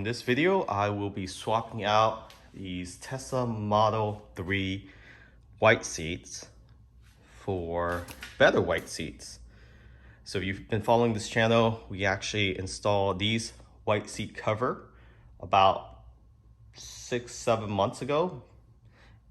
In this video, I will be swapping out these Tesla Model 3 white seats for better white seats. So if you've been following this channel, we actually installed these white seat cover about 6-7 months ago,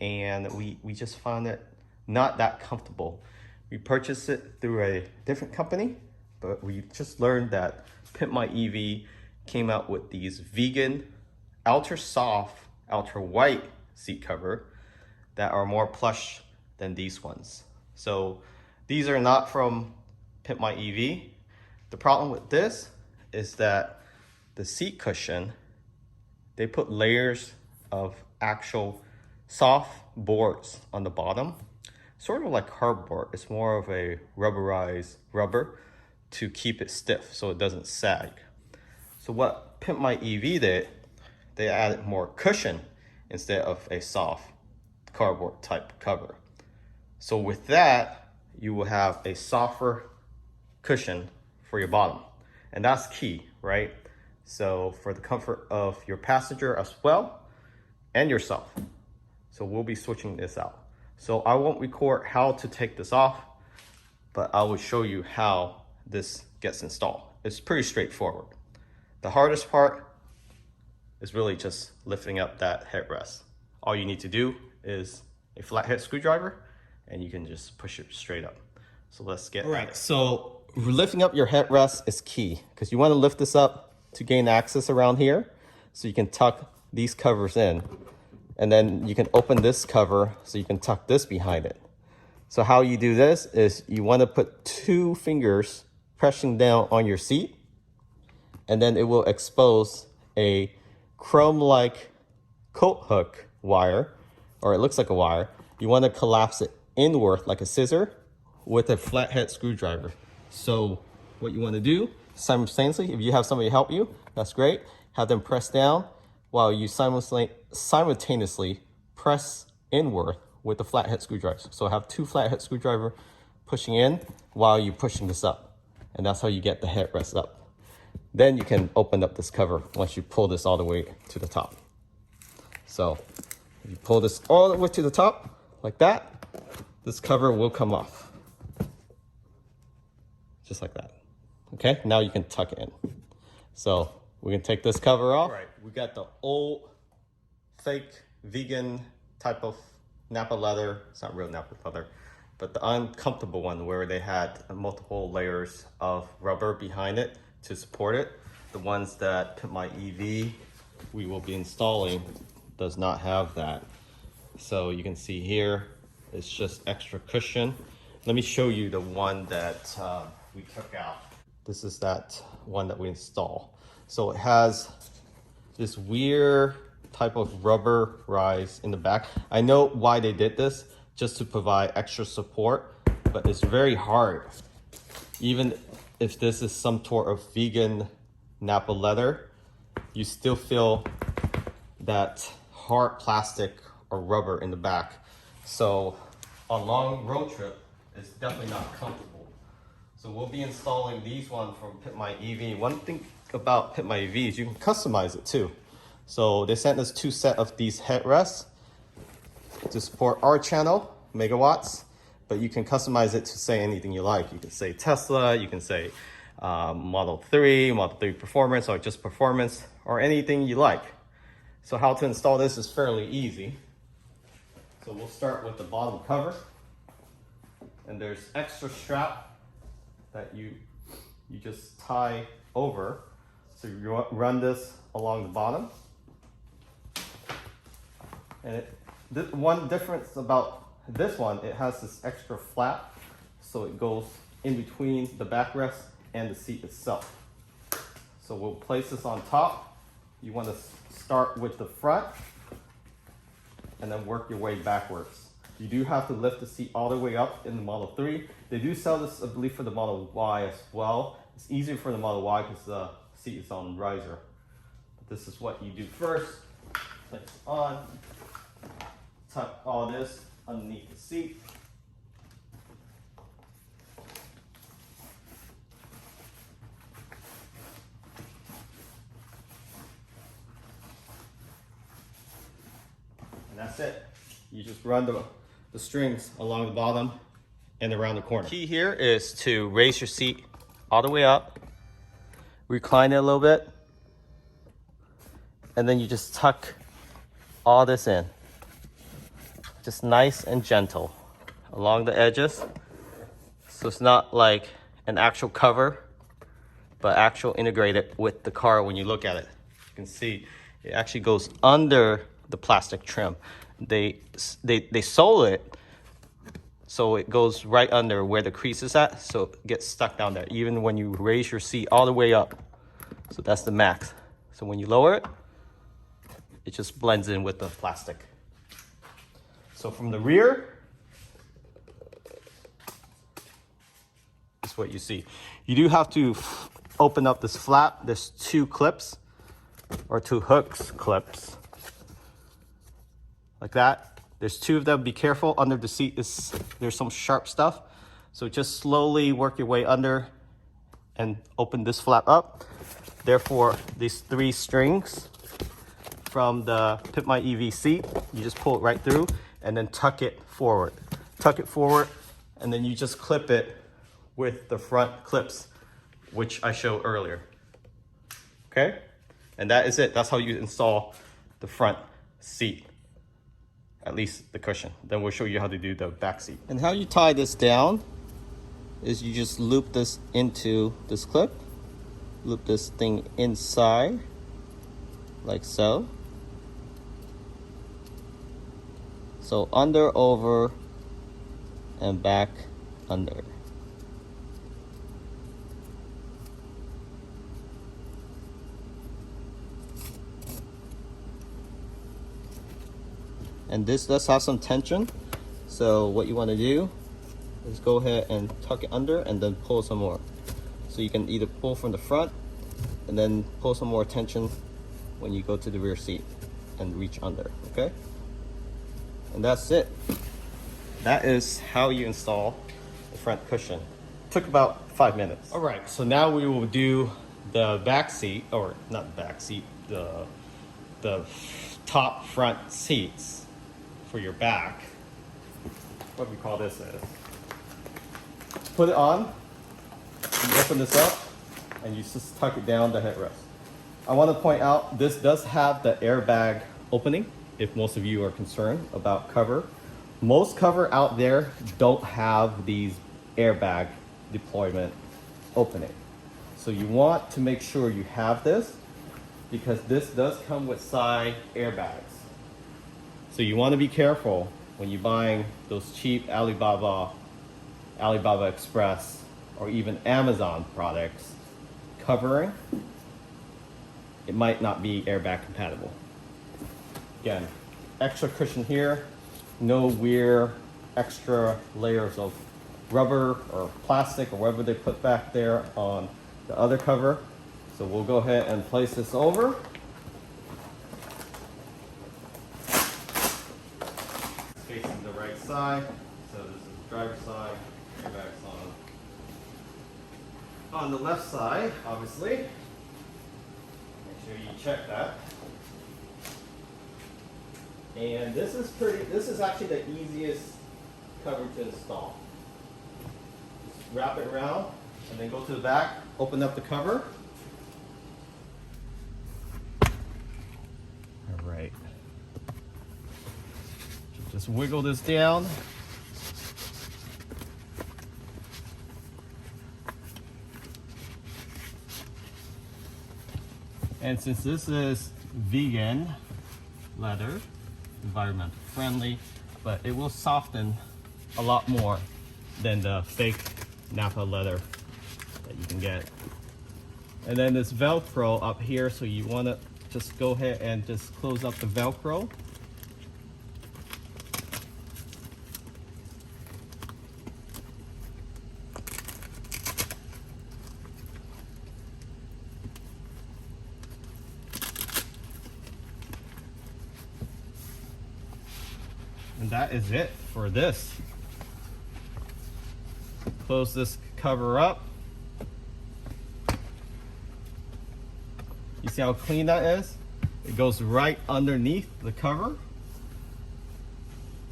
and we just found it not that comfortable. We purchased it through a different company, but we just learned that Pimpmyev came out with these vegan, ultra soft, ultra white seat cover that are more plush than these ones. So these are not from Pimpmyev. The problem with this is that the seat cushion, they put layers of actual soft boards on the bottom, sort of like cardboard. It's more of a rubberized rubber to keep it stiff so it doesn't sag. So what Pimpmyev did, they added more cushion instead of a soft cardboard type cover. So with that, you will have a softer cushion for your bottom. And that's key, right? So for the comfort of your passenger as well, and yourself. So we'll be switching this out. So I won't record how to take this off, but I will show you how this gets installed. It's pretty straightforward. The hardest part is really just lifting up that headrest. All you need to do is a flathead screwdriver and you can just push it straight up. So let's get at it. So lifting up your headrest is key because you want to lift this up to gain access around here so you can tuck these covers in. And then you can open this cover so you can tuck this behind it. So how you do this is you want to put 2 fingers pressing down on your seat, and then it will expose a chrome-like coat hook wire, or it looks like a wire. You want to collapse it inward like a scissor with a flathead screwdriver. So what you want to do simultaneously, if you have somebody help you, that's great. Have them press down while you simultaneously press inward with the flathead screwdriver. So have 2 flathead screwdriver pushing in while you're pushing this up. And that's how you get the headrest up. Then you can open up this cover once you pull this all the way to the top. So if you pull this all the way to the top, like that, this cover will come off. Just like that. Okay, now you can tuck it in. So we can take this cover off. All right, we got the old fake vegan type of Napa leather. It's not real Napa leather, but the uncomfortable one where they had multiple layers of rubber behind it to support it. The ones that Pimpmyev we will be installing does not have that. So you can see here, it's just extra cushion. Let me show you the one that we took out. This is that one that we install. So it has this weird type of rubber rise in the back. I know why they did this, just to provide extra support, but it's very hard. Even if this is some sort of vegan Napa leather, you still feel that hard plastic or rubber in the back. So on long road trip, it's definitely not comfortable. So we'll be installing these ones from Pimpmyev. One thing about Pimpmyev is you can customize it too. So they sent us 2 sets of these headrests to support our channel, megawatts, but you can customize it to say anything you like. You can say Tesla, you can say Model 3, Model 3 Performance, or just Performance, or anything you like. So how to install this is fairly easy. So we'll start with the bottom cover. And there's extra strap that you just tie over. So you run this along the bottom. And one difference about this one, it has this extra flap, so it goes in between the backrest and the seat itself. So we'll place this on top. You want to start with the front and then work your way backwards. You do have to lift the seat all the way up in the Model 3. They do sell this, I believe, for the Model Y as well. It's easier for the Model Y because the seat is on riser. But this is what you do first. Place it on. Tuck all this underneath the seat. That's it. You just run the strings along the bottom and around the corner. Key here is to raise your seat all the way up, recline it a little bit, and then you just tuck all this in. Just nice and gentle along the edges. So it's not like an actual cover, but actual integrated with the car when you look at it. You can see it actually goes under the plastic trim. They sole it so it goes right under where the crease is at, so it gets stuck down there even when you raise your seat all the way up. So that's the max. So when you lower it, it just blends in with the plastic. So from the rear, is what you see. You do have to open up this flap. There's two clips, or two hooks clips, like that. There's two of them. Be careful. Under the seat there's some sharp stuff. So just slowly work your way under and open this flap up. Therefore, these three strings from the Pimpmyev EV seat, you just pull it right through and then tuck it forward. Tuck it forward, and then you just clip it with the front clips, which I showed earlier. Okay? And that is it. That's how you install the front seat, at least the cushion. Then we'll show you how to do the back seat. And how you tie this down is you just loop this into this clip, loop this thing inside, like so. So under, over, and back, under. And this does have some tension. So what you want to do is go ahead and tuck it under and then pull some more. So you can either pull from the front and then pull some more tension when you go to the rear seat and reach under, okay? And that's it. That is how you install the front cushion. Took about 5 minutes. All right, so now we will do the back seat, or not the back seat, the top front seats for your back. What we call this is, put it on, you open this up, and you just tuck it down the headrest. I want to point out, this does have the airbag opening, if most of you are concerned about cover. Most cover out there don't have these airbag deployment opening. So you want to make sure you have this, because this does come with side airbags. So you want to be careful when you're buying those cheap Alibaba Express, or even Amazon products covering. It might not be airbag compatible. Again, extra cushion here, no weird extra layers of rubber or plastic or whatever they put back there on the other cover. So we'll go ahead and place this over. Facing the right side. So this is the driver's side, airbag's on the left side, obviously. Make sure you check that. And this is actually the easiest cover to install. Just wrap it around and then go to the back, open up the cover. All right. Just wiggle this down. And since this is vegan leather, environmental friendly, but it will soften a lot more than the fake Napa leather that you can get. And then this Velcro up here, so you want to just go ahead and just close up the Velcro. And that is it for this. Close this cover up. You see how clean that is? It goes right underneath the cover.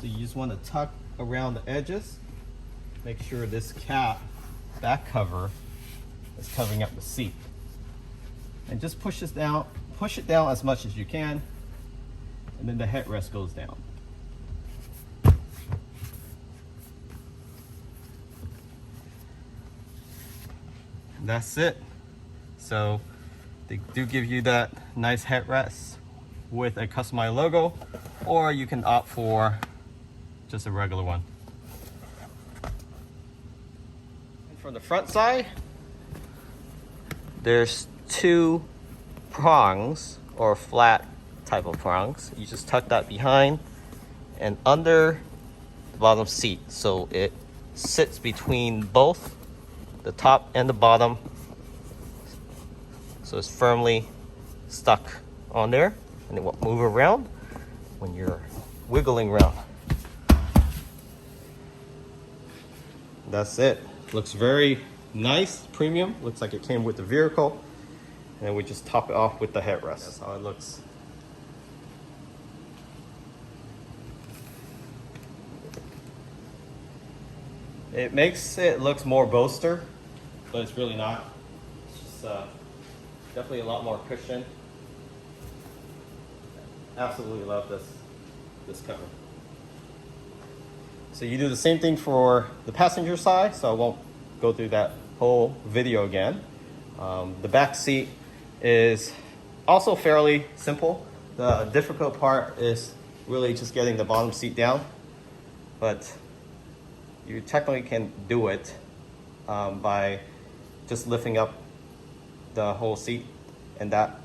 So you just want to tuck around the edges. Make sure this back cover is covering up the seat. And just push it down as much as you can, and then the headrest goes down. And that's it. So they do give you that nice headrest with a customized logo, or you can opt for just a regular one. And from the front side, there's two prongs, or flat type of prongs. You just tuck that behind and under the bottom seat, so it sits between both the top and the bottom, so it's firmly stuck on there, and it won't move around when you're wiggling around. That's it. Looks very nice, premium. Looks like it came with the vehicle. And then we just top it off with the headrest. That's how it looks. It makes it look more bolster, but it's really not. It's just definitely a lot more cushion. Absolutely love this cover. So you do the same thing for the passenger side, so I won't go through that whole video again. The back seat is also fairly simple. The difficult part is really just getting the bottom seat down, but you technically can do it by just lifting up the whole seat, and that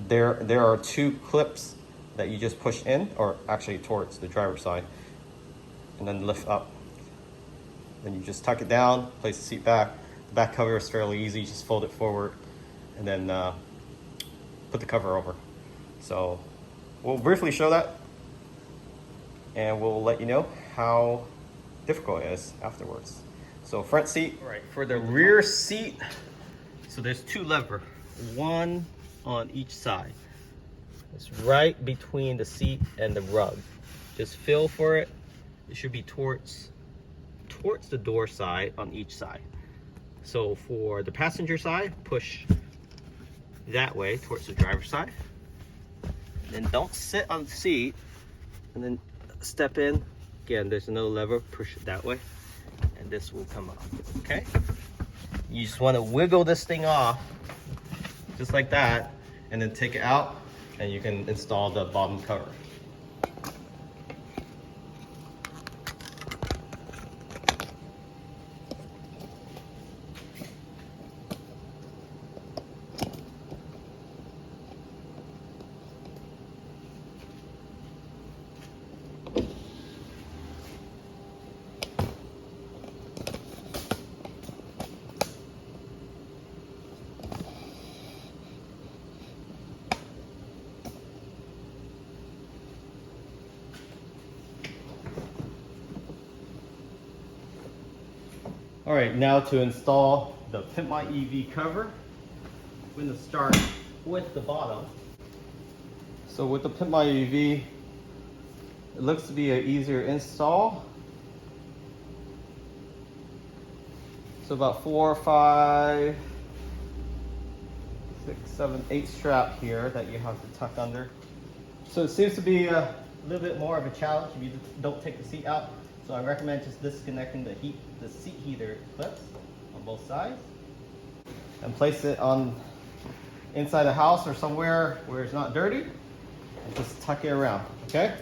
there are two clips that you just push in, or actually towards the driver's side, and then lift up. Then you just tuck it down, place the seat back. The back cover is fairly easy, just fold it forward and then put the cover over. So we'll briefly show that, and we'll let you know how difficult it is afterwards. So front seat. All right, for the rear seat, so there's two levers, one on each side. It's right between the seat and the rug. Just feel for it. It should be towards the door side on each side. So for the passenger side, push that way towards the driver's side. Then don't sit on the seat, and then step in. Again, there's another lever, push it that way, and this will come off, okay? You just want to wiggle this thing off, just like that, and then take it out, and you can install the bottom cover. All right, now to install the Pimpmyev EV cover, we're going to start with the bottom. So with the Pimpmyev EV, it looks to be an easier install. So about 4, 5, 6, 7, 8 strap here that you have to tuck under. So it seems to be a little bit more of a challenge if you don't take the seat out. So I recommend just disconnecting the seat heater clips on both sides and place it on inside the house or somewhere where it's not dirty, and just tuck it around, okay?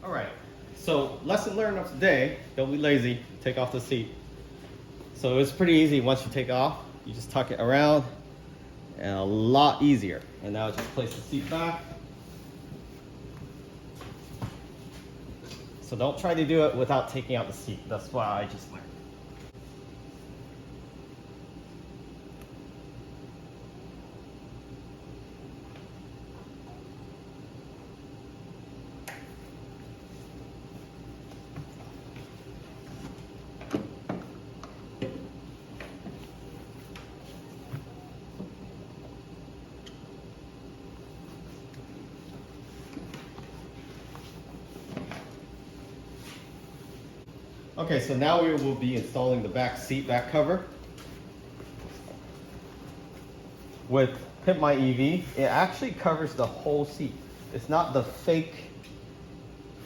All right, so lesson learned of today, don't be lazy, take off the seat. So it's pretty easy once you take off, you just tuck it around, and a lot easier. And now just place the seat back. So don't try to do it without taking out the seat. That's what I just learned. Okay, so now we will be installing the back seat back cover. With Pimpmyev, it actually covers the whole seat. It's not the fake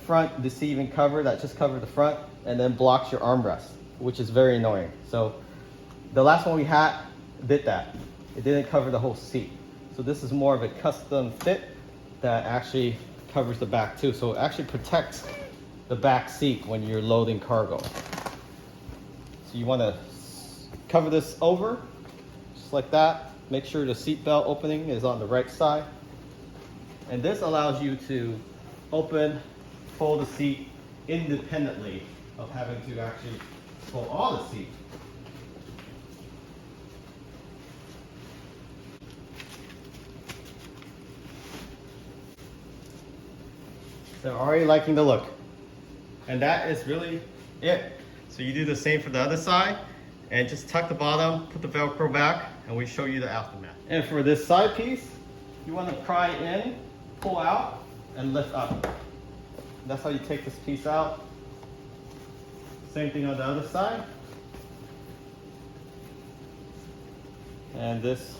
front deceiving cover that just covers the front and then blocks your armrest, which is very annoying. So the last one we had did that. It didn't cover the whole seat. So this is more of a custom fit that actually covers the back too. So it actually protects the back seat when you're loading cargo. So you want to cover this over, just like that. Make sure the seat belt opening is on the right side. And this allows you to open, fold the seat independently of having to actually fold all the seat. So already liking the look. And that is really it. So you do the same for the other side and just tuck the bottom, put the Velcro back, and we show you the aftermath. And for this side piece, you want to pry in, pull out, and lift up. That's how you take this piece out. Same thing on the other side. And this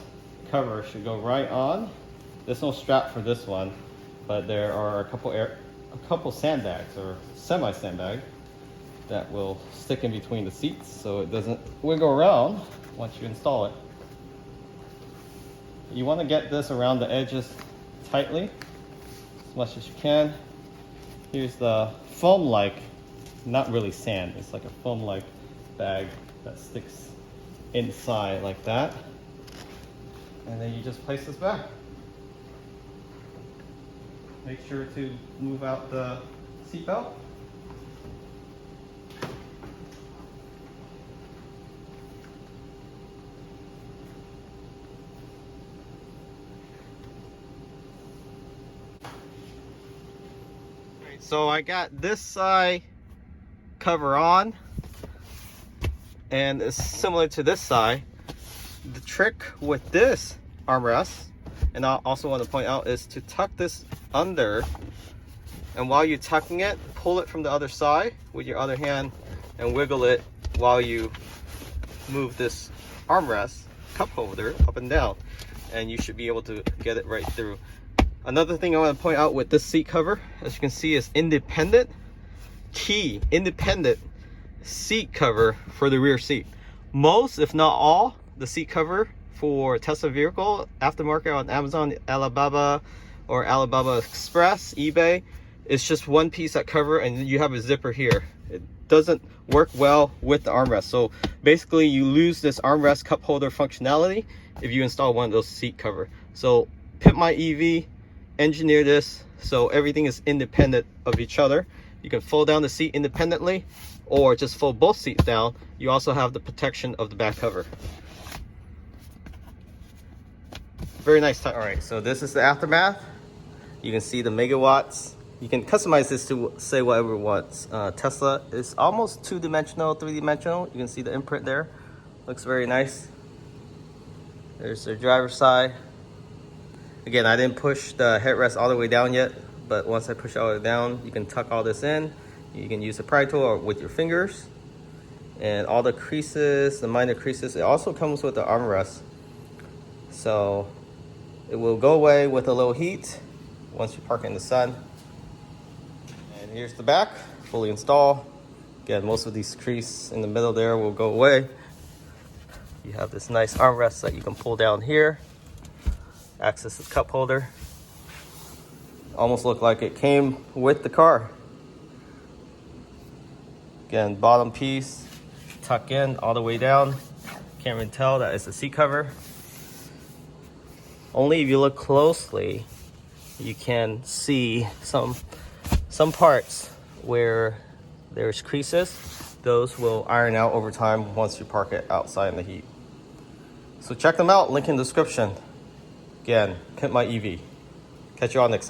cover should go right on. There's no strap for this one, but there are a couple sandbags or semi-sandbag that will stick in between the seats so it doesn't wiggle around once you install it. You want to get this around the edges tightly as much as you can. Here's the foam-like, not really sand, it's like a foam-like bag that sticks inside like that. And then you just place this back. Make sure to move out the seat belt. So I got this side cover on, and it's similar to this side. The trick with this armrest, and I also want to point out, is to tuck this under, and while you're tucking it, pull it from the other side with your other hand and wiggle it while you move this armrest cup holder up and down, and you should be able to get it right through. Another thing I want to point out with this seat cover, as you can see, is independent seat cover for the rear seat. Most, if not all, the seat cover for Tesla vehicle aftermarket on Amazon, Alibaba, or Alibaba Express, eBay, it's just one piece that cover, and you have a zipper here. It doesn't work well with the armrest. So basically you lose this armrest cup holder functionality if you install one of those seat cover. So Pimpmyev engineer this so everything is independent of each other. You can fold down the seat independently or just fold both seats down. You also have the protection of the back cover. Very nice. All right, so this is the aftermath. You can see the megawatts. You can customize this to say whatever you want. Tesla is almost two-dimensional, three-dimensional. You can see the imprint there. Looks very nice. There's the driver's side. Again, I didn't push the headrest all the way down yet, but once I push all the way down, you can tuck all this in. You can use a pry tool or with your fingers. And all the creases, the minor creases, it also comes with the armrest. So it will go away with a little heat once you park in the sun. And here's the back, fully installed. Again, most of these creases in the middle there will go away. You have this nice armrest that you can pull down here. Access the cup holder. Almost look like it came with the car. Again, bottom piece, tuck in all the way down. Can't even tell that it's a seat cover. Only if you look closely, you can see some parts where there's creases. Those will iron out over time once you park it outside in the heat. So check them out, link in the description. Again, Pimpmyev. Catch you all next time.